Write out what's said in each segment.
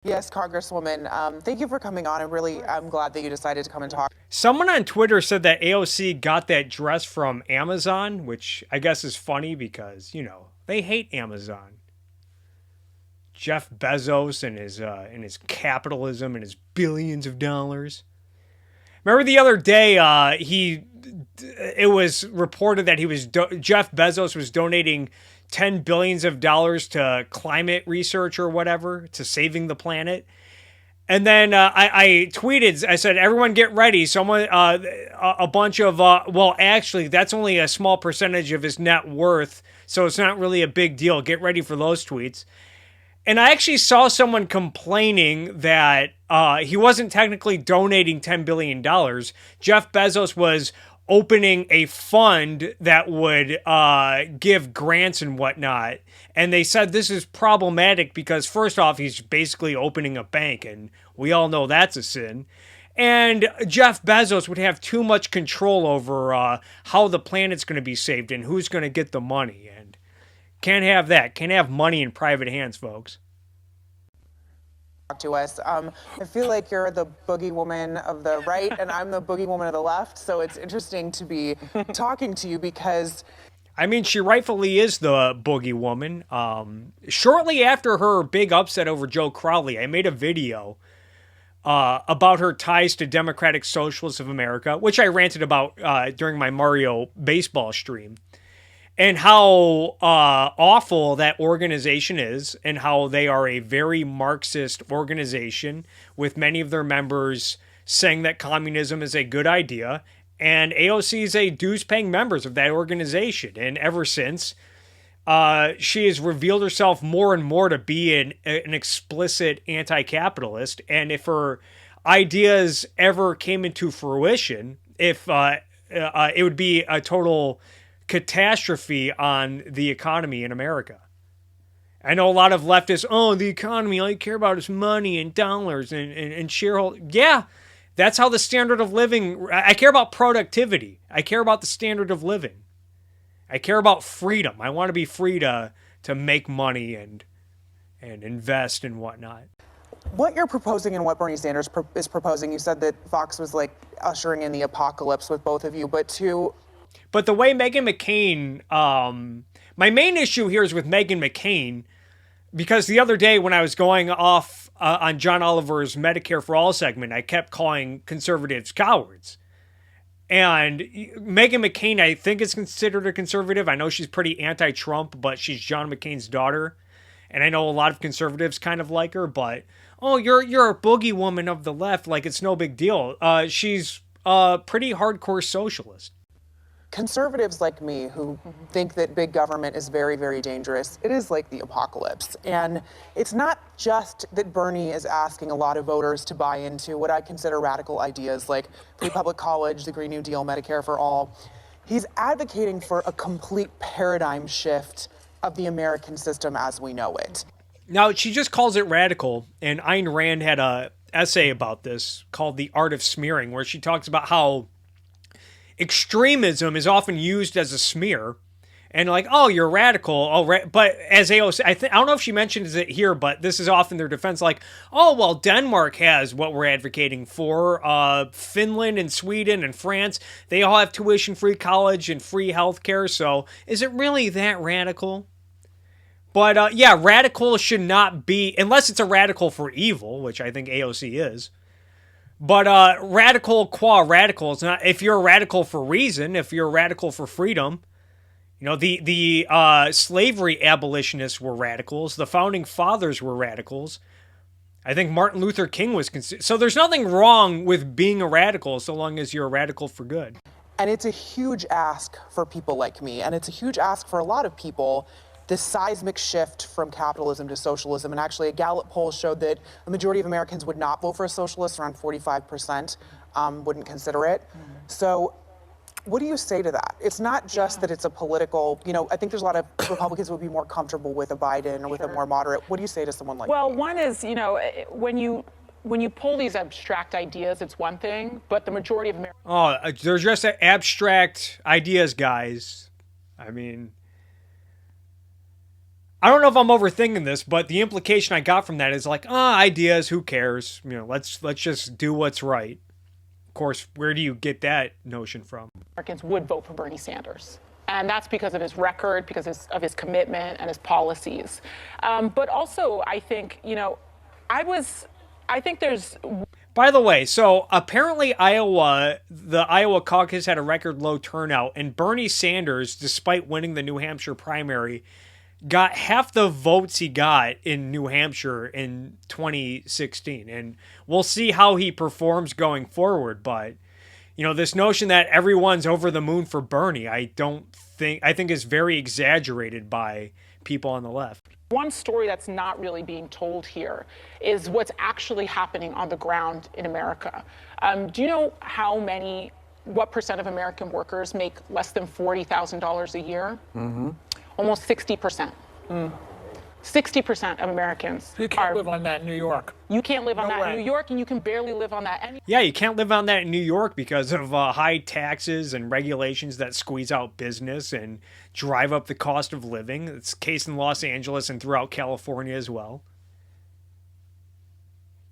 Yes, Congresswoman. Thank you for coming on. I'm glad that you decided to come and talk. Someone on Twitter said that AOC got that dress from Amazon, which I guess is funny because, they hate Amazon. Jeff Bezos and his capitalism and his billions of dollars. Remember the other day, it was reported that Jeff Bezos was donating $10 billion to climate research or whatever, to saving the planet. And then I tweeted, I said, everyone get ready. A bunch of, well, actually, that's only a small percentage of his net worth, so it's not really a big deal. Get ready for those tweets. And I actually saw someone complaining that he wasn't technically donating $10 billion. Jeff Bezos was opening a fund that would give grants and whatnot. And they said this is problematic because, first off, he's basically opening a bank, and we all know that's a sin. And Jeff Bezos would have too much control over how the planet's going to be saved and who's going to get the money. And can't have that. Can't have money in private hands, folks. To us. I feel like you're the boogie woman of the right and I'm the boogie woman of the left. So it's interesting to be talking to you because... I mean, she rightfully is the boogie woman. Shortly after her big upset over Joe Crowley, I made a video about her ties to Democratic Socialists of America, which I ranted about during my Mario baseball stream. And how awful that organization is, and how they are a very Marxist organization, with many of their members saying that communism is a good idea. And AOC is a dues-paying member of that organization. And ever since, she has revealed herself more and more to be an explicit anti-capitalist. And if her ideas ever came into fruition, it would be a total catastrophe on the economy in America. I know a lot of leftists, the economy, all you care about is money and dollars and shareholders. Yeah, that's how the standard of living, I care about productivity. I care about the standard of living. I care about freedom. I want to be free to make money and invest and whatnot. What you're proposing and what Bernie Sanders is proposing, you said that Fox was like ushering in the apocalypse with both of you, but the way Meghan McCain, my main issue here is with Meghan McCain, because the other day when I was going off on John Oliver's Medicare for All segment, I kept calling conservatives cowards. And Meghan McCain, I think, is considered a conservative. I know she's pretty anti-Trump, but she's John McCain's daughter. And I know a lot of conservatives kind of like her, but, you're a boogie woman of the left, like it's no big deal. She's a pretty hardcore socialist. Conservatives like me who think that big government is very, very dangerous, it is like the apocalypse. And it's not just that Bernie is asking a lot of voters to buy into what I consider radical ideas like free public college, the Green New Deal, Medicare for all. He's advocating for a complete paradigm shift of the American system as we know it. Now, she just calls it radical, and Ayn Rand had an essay about this called The Art of Smearing, where she talks about how extremism is often used as a smear, and like, you're radical. But as AOC, I don't know if she mentions it here, but this is often their defense. Like, well, Denmark has what we're advocating for. Finland and Sweden and France, they all have tuition-free college and free healthcare. So is it really that radical? But radical should not be, unless it's a radical for evil, which I think AOC is. But radical qua radical is not. If you're a radical for reason, if you're a radical for freedom, the slavery abolitionists were radicals. The founding fathers were radicals. I think Martin Luther King was considered. So there's nothing wrong with being a radical so long as you're a radical for good. And it's a huge ask for people like me, and it's a huge ask for a lot of people. This seismic shift from capitalism to socialism. And actually, a Gallup poll showed that a majority of Americans would not vote for a socialist, around 45% wouldn't consider it. So what do you say to that? It's not just that it's a political, I think there's a lot of Republicans who would be more comfortable with a Biden or with a more moderate. What do you say to someone like Well, me? one is, when you pull these abstract ideas, it's one thing, but the majority of Americans... they're just abstract ideas, guys. I mean... I don't know if I'm overthinking this, but the implication I got from that is like, ideas, who cares? Let's just do what's right. Of course, where do you get that notion from? Americans would vote for Bernie Sanders. And that's because of his record, because of his commitment and his policies. But also, I think, I think there's... By the way, so apparently the Iowa caucus had a record low turnout, and Bernie Sanders, despite winning the New Hampshire primary, got half the votes he got in New Hampshire in 2016. And we'll see how he performs going forward. But, this notion that everyone's over the moon for Bernie, I think is very exaggerated by people on the left. One story that's not really being told here is what's actually happening on the ground in America. Do you know what percent of American workers make less than $40,000 a year? Mm-hmm. Almost 60%. 60% of Americans. You can't live on that in New York. You can't live on that in New York, and you can barely live on that anywhere. Yeah, you can't live on that in New York because of high taxes and regulations that squeeze out business and drive up the cost of living. It's the case in Los Angeles and throughout California as well.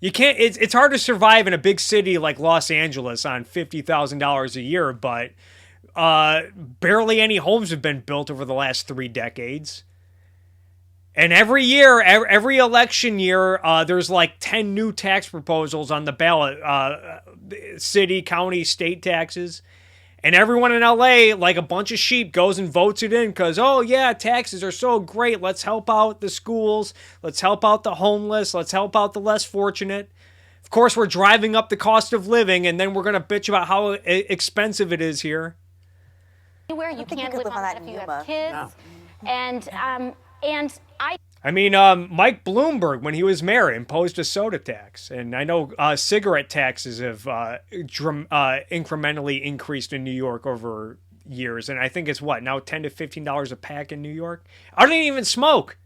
You can't. It's hard to survive in a big city like Los Angeles on $50,000 a year, but barely any homes have been built over the last 3 decades. And every year, every election year, there's like 10 new tax proposals on the ballot, city, county, state taxes. And everyone in LA, like a bunch of sheep, goes and votes it in because, oh yeah, taxes are so great. Let's help out the schools. Let's help out the homeless. Let's help out the less fortunate. Of course, we're driving up the cost of living, and then we're going to bitch about how expensive it is here. Anywhere you can't live on that if you have kids. No. I mean, Mike Bloomberg, when he was mayor, imposed a soda tax. And I know cigarette taxes have incrementally increased in New York over years. And I think it's now $10 to $15 a pack in New York? I don't even smoke.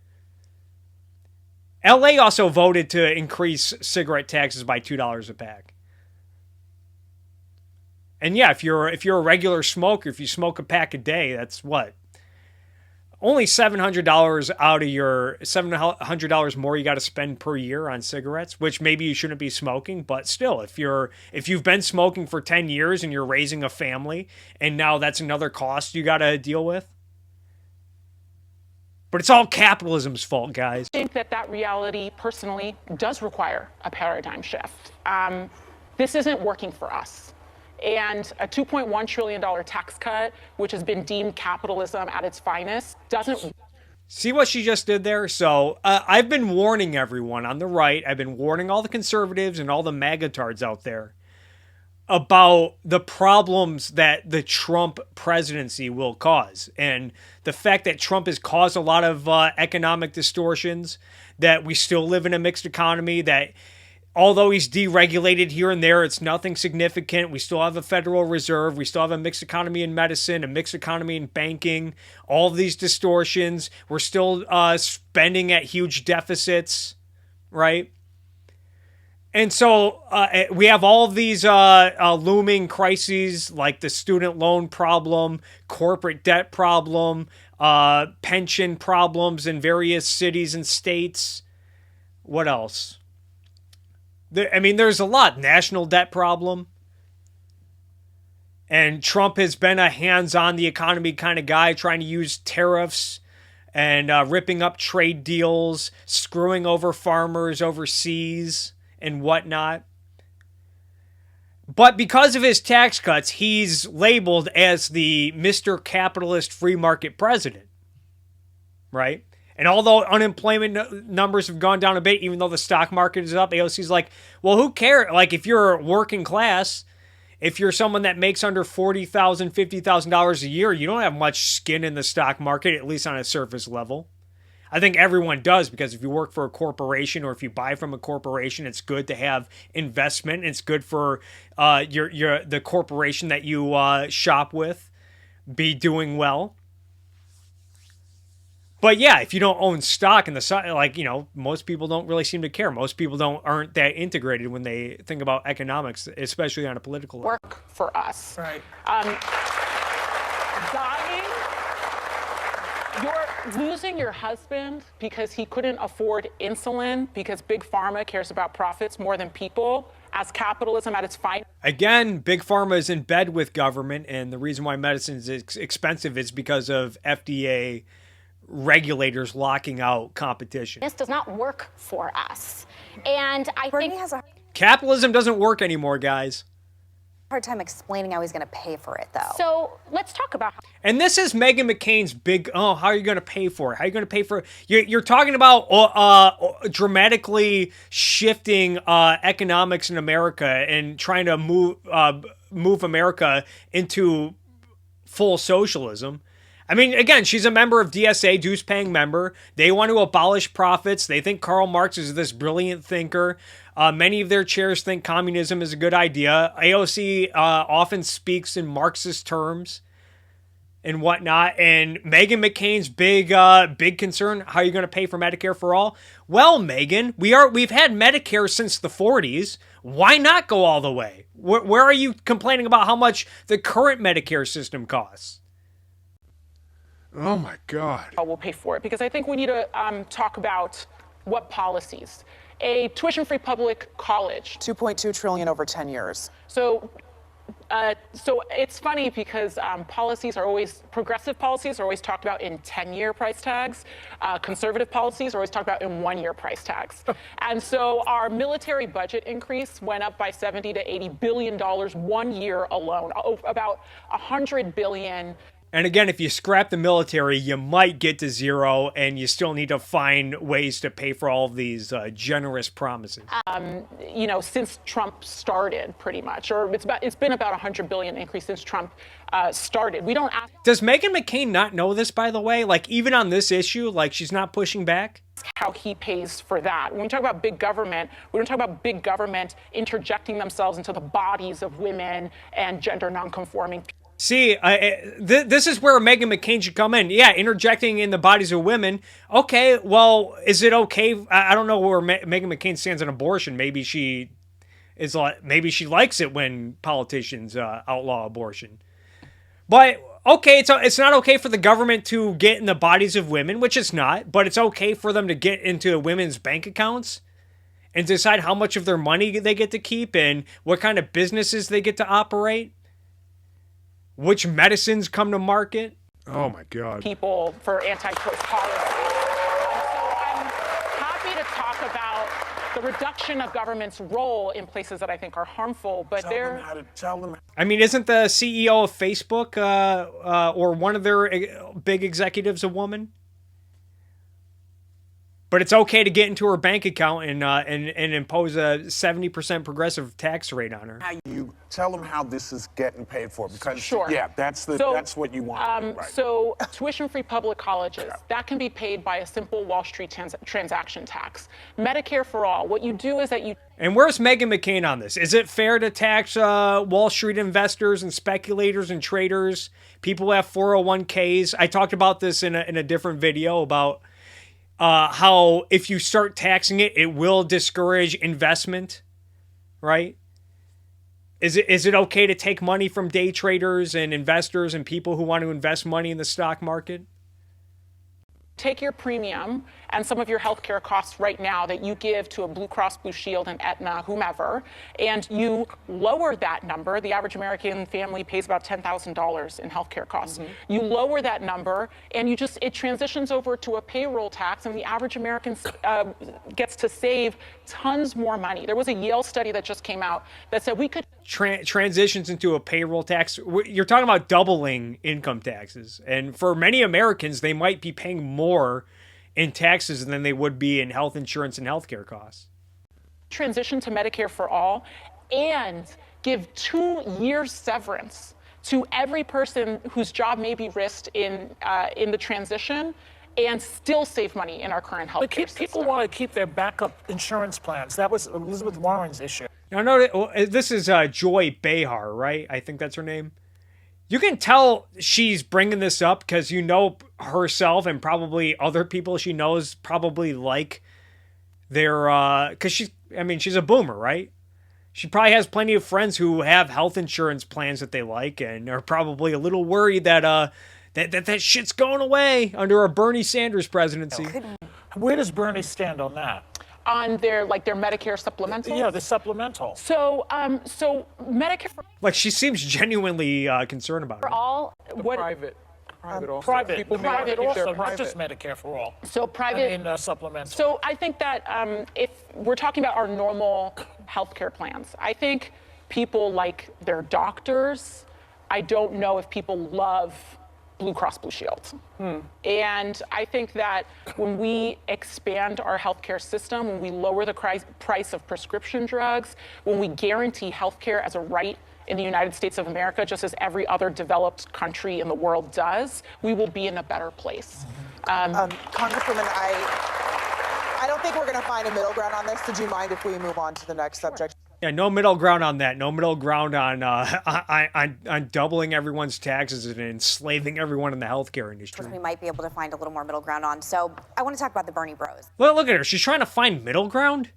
LA also voted to increase cigarette taxes by $2 a pack. And yeah, if you're a regular smoker, if you smoke a pack a day, that's what? Only $700 out of your $700 more you got to spend per year on cigarettes, which maybe you shouldn't be smoking, but still, if you've been smoking for 10 years and you're raising a family and now that's another cost you got to deal with. But it's all capitalism's fault, guys. I think that reality personally does require a paradigm shift. This isn't working for us. And a $2.1 trillion tax cut, which has been deemed capitalism at its finest, doesn't... See what she just did there? So I've been warning everyone on the right, I've been warning all the conservatives and all the MAGA-tards out there about the problems that the Trump presidency will cause. And the fact that Trump has caused a lot of economic distortions, that we still live in a mixed economy, that although he's deregulated here and there, it's nothing significant. We still have a Federal Reserve. We still have a mixed economy in medicine, a mixed economy in banking, all of these distortions. We're still spending at huge deficits, right? And so we have all of these looming crises like the student loan problem, corporate debt problem, pension problems in various cities and states. What else? There's a lot. National debt problem. And Trump has been a hands-on the economy kind of guy, trying to use tariffs and ripping up trade deals, screwing over farmers overseas and whatnot. But because of his tax cuts, he's labeled as the Mr. Capitalist Free Market President. Right? And although unemployment numbers have gone down a bit, even though the stock market is up, AOC's like, well, who cares? Like, if you're working class, if you're someone that makes under $40,000, $50,000 a year, you don't have much skin in the stock market, at least on a surface level. I think everyone does, because if you work for a corporation or if you buy from a corporation, it's good to have investment. It's good for the corporation that you shop with be doing well. But yeah, if you don't own stock in the most people don't really seem to care. Most people aren't that integrated when they think about economics, especially on a political level. Work for us. Right. Losing your husband because he couldn't afford insulin because Big Pharma cares about profits more than people, as capitalism at its finest. Again, Big Pharma is in bed with government, and the reason why medicine is expensive is because of FDA regulators locking out competition. This does not work for us. And I think capitalism doesn't work anymore, guys. Hard time explaining how he's going to pay for it, though. So let's talk about. And this is Meghan McCain's big. Oh, how are you going to pay for it? How are you going to pay for it? You're talking about dramatically shifting economics in America and trying to move America into full socialism. I mean, again, she's a member of DSA, dues-paying member. They want to abolish profits. They think Karl Marx is this brilliant thinker. Many of their chairs think communism is a good idea. AOC often speaks in Marxist terms and whatnot. And Meghan McCain's big concern: how are you going to pay for Medicare for all? Well, Meghan, we've had Medicare since the 40s. Why not go all the way? Where are you complaining about how much the current Medicare system costs? Oh my God. We'll pay for it, because I think we need to talk about what policies. A tuition-free public college. $2.2 trillion over 10 years. So it's funny because progressive policies are always talked about in 10-year price tags. Conservative policies are always talked about in 1-year price tags. And so our military budget increase went up by $70 to $80 billion 1 year alone, about $100 billion. And again, if you scrap the military, you might get to zero, and you still need to find ways to pay for all of these generous promises. Since Trump started, pretty much, or it's been about $100 billion increase since Trump started. We don't ask. Does Meghan McCain not know this, by the way? Like, even on this issue, like, she's not pushing back? How he pays for that. When we talk about big government, we don't talk about big government interjecting themselves into the bodies of women and gender nonconforming. See, this is where Meghan McCain should come in. Yeah, interjecting in the bodies of women. Okay, well, is it okay? I don't know where Meghan McCain stands on abortion. Maybe she likes it when politicians outlaw abortion. But okay, it's not okay for the government to get in the bodies of women, which it's not. But it's okay for them to get into women's bank accounts and decide how much of their money they get to keep and what kind of businesses they get to operate. Which medicines come to market? Oh my God. People for anti-choice policy. So I'm happy to talk about the reduction of government's role in places that I think are harmful, but Tell them. I mean, isn't the CEO of Facebook or one of their big executives a woman? But it's okay to get into her bank account and impose a 70% progressive tax rate on her. How you tell them how this is getting paid for, because Sure. yeah, that's what you want. Right. So tuition-free public colleges, that can be paid by a simple Wall Street transaction tax. Medicare for all, what you do is that you... And where's Meghan McCain on this? Is it fair to tax Wall Street investors and speculators and traders, people who have 401ks? I talked about this in a different video about how if you start taxing it, it will discourage investment, right? Is it okay to take money from day traders and investors and people who want to invest money in the stock market? Take your premium and some of your healthcare costs right now that you give to a Blue Cross Blue Shield and Aetna, whomever, and you lower that number. The average American family pays about $10,000 in healthcare costs. Mm-hmm. You lower that number, and it transitions over to a payroll tax, and the average American gets to save tons more money. There was a Yale study that just came out that said we could transitions into a payroll tax. You're talking about doubling income taxes, and for many Americans, they might be paying more in taxes than they would be in health insurance and healthcare costs. Transition to Medicare for all and give 2 years severance to every person whose job may be risked in the transition, and still save money in our current healthcare system. People want to keep their backup insurance plans. That was Elizabeth Warren's issue. Now, this is Joy Behar, right? I think that's her name. You can tell she's bringing this up because herself and probably other people she knows probably like their, because she's a boomer, right? She probably has plenty of friends who have health insurance plans that they like and are probably a little worried that that shit's going away under a Bernie Sanders presidency. Where does Bernie stand on that? On their Medicare supplemental? Yeah, the supplemental. So Medicare Like, she seems genuinely concerned about it. for all. Private also. Private, People may private keep their also, not private. just Medicare for all. So private. I mean, supplemental. So I think that if we're talking about our normal healthcare plans, I think people like their doctors. I don't know if people love Blue Cross Blue Shield. And I think that when we expand our healthcare system, when we lower the price of prescription drugs, when we guarantee healthcare as a right in the United States of America, just as every other developed country in the world does, we will be in a better place. Congresswoman, I don't think we're going to find a middle ground on this. Would you mind if we move on to the next subject? Yeah, no middle ground on that. No middle ground on doubling everyone's taxes and enslaving everyone in the healthcare industry. Which we might be able to find a little more middle ground on. So I want to talk about the Bernie Bros. Well, look at her. She's trying to find middle ground.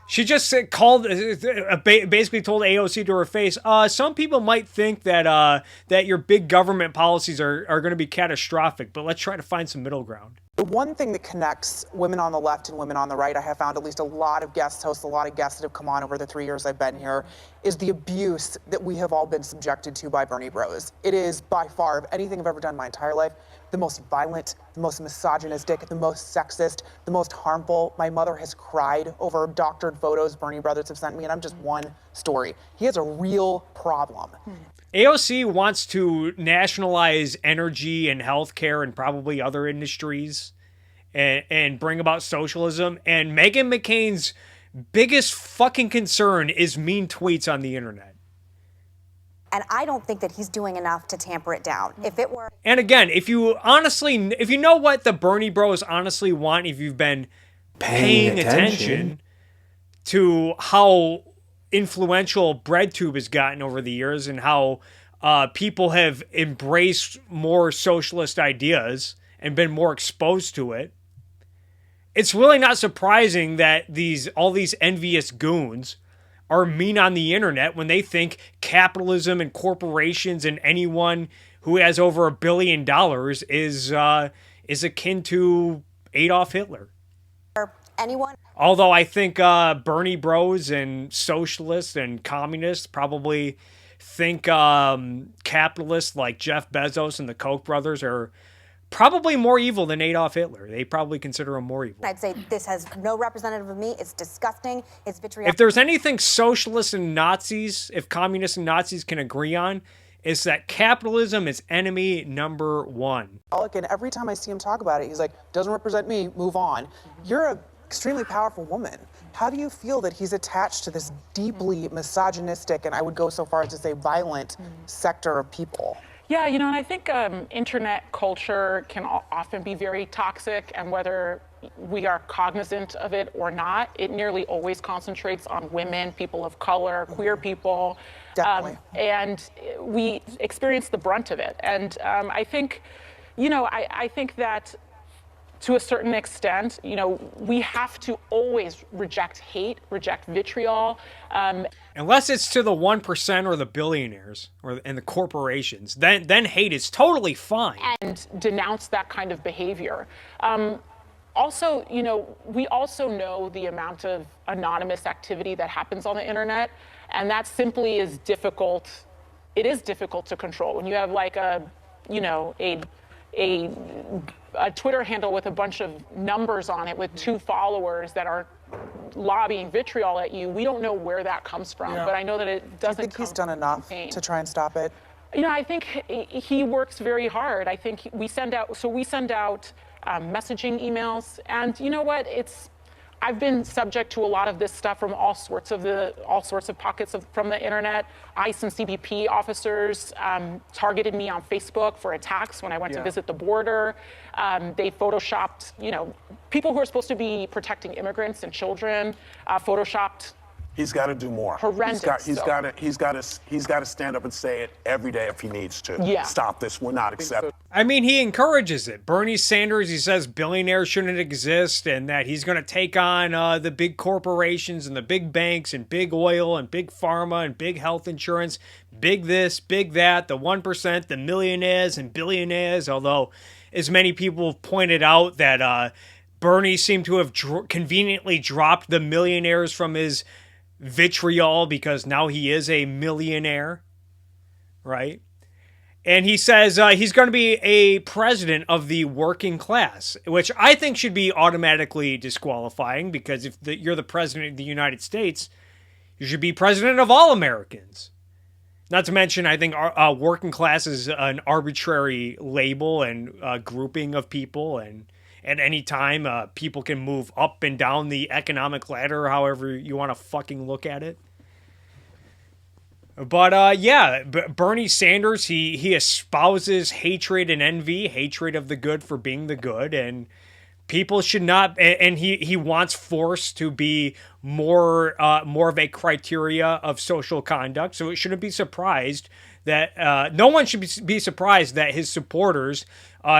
She just basically told AOC to her face, some people might think that that your big government policies are going to be catastrophic, but let's try to find some middle ground. The one thing that connects women on the left and women on the right, I have found at least a lot of guest hosts, a lot of guests that have come on over the 3 years I've been here, is the abuse that we have all been subjected to by Bernie Bros. It is by far, of anything I've ever done in my entire life, the most violent, the most misogynistic, the most sexist, the most harmful. My mother has cried over doctored photos Bernie Brothers have sent me, and I'm just one story. He has a real problem. AOC wants to nationalize energy and healthcare and probably other industries and bring about socialism. And Meghan McCain's biggest fucking concern is mean tweets on the internet. And I don't think that he's doing enough to tamper it down. If it were... And again, if you know what the Bernie Bros honestly want, if you've been paying attention to how influential BreadTube has gotten over the years and how people have embraced more socialist ideas and been more exposed to it, it's really not surprising that all these envious goons are mean on the internet when they think capitalism and corporations and anyone who has over $1 billion is akin to Adolf Hitler. Anyone? Although I think Bernie Bros and socialists and communists probably think capitalists like Jeff Bezos and the Koch brothers are probably more evil than Adolf Hitler. They probably consider him more evil. I'd say this has no representative of me. It's disgusting. It's vitriol. If there's anything socialists and Nazis, if communists and Nazis can agree on, is that capitalism is enemy number one. And every time I see him talk about it, he's like, doesn't represent me, move on. You're an extremely powerful woman. How do you feel that he's attached to this deeply misogynistic, and I would go so far as to say violent, sector of people? Yeah, and I think internet culture can often be very toxic, and whether we are cognizant of it or not, it nearly always concentrates on women, people of color, queer people. Definitely. And we experience the brunt of it. And I think, I think that to a certain extent, we have to always reject hate, reject vitriol. Unless it's to the 1% or the billionaires and the corporations, then hate is totally fine. And denounce that kind of behavior. Also, we also know the amount of anonymous activity that happens on the internet, and that simply is difficult. It is difficult to control when you have like a Twitter handle with a bunch of numbers on it with 2 followers that are lobbying vitriol at you. We don't know where that comes from, but I know that it doesn't. Do you think he's done enough to try and stop it? I think he works very hard. I think we send out messaging emails, and you know what? I've been subject to a lot of this stuff from all sorts of pockets from the internet. ICE and CBP officers targeted me on Facebook for attacks when I went to visit the border. They photoshopped, people who are supposed to be protecting immigrants and children, photoshopped He's got to do more. Horrendous. He's got to stand up and say it every day if he needs to. Yeah. Stop this. We're not accepting. I mean, he encourages it. Bernie Sanders, he says billionaires shouldn't exist and that he's going to take on the big corporations and the big banks and big oil and big pharma and big health insurance, big this, big that, the 1%, the millionaires and billionaires, although as many people have pointed out that Bernie seemed to have conveniently dropped the millionaires from his vitriol because now he is a millionaire, right? And he says he's going to be a president of the working class, which I think should be automatically disqualifying because if you're the president of the United States, you should be president of all Americans. Not to mention, I think working class is an arbitrary label and grouping of people, and at any time, people can move up and down the economic ladder, however you want to fucking look at it. But yeah, Bernie Sanders, he espouses hatred and envy, hatred of the good for being the good, and people should not. And he wants force to be more of a criteria of social conduct. So it shouldn't be surprised that no one should be surprised that his supporters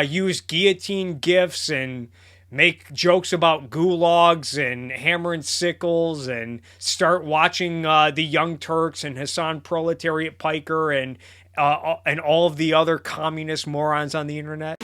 use guillotine gifs and make jokes about gulags and hammer and sickles and start watching the Young Turks and Hassan Proletariat Piker and all of the other communist morons on the internet.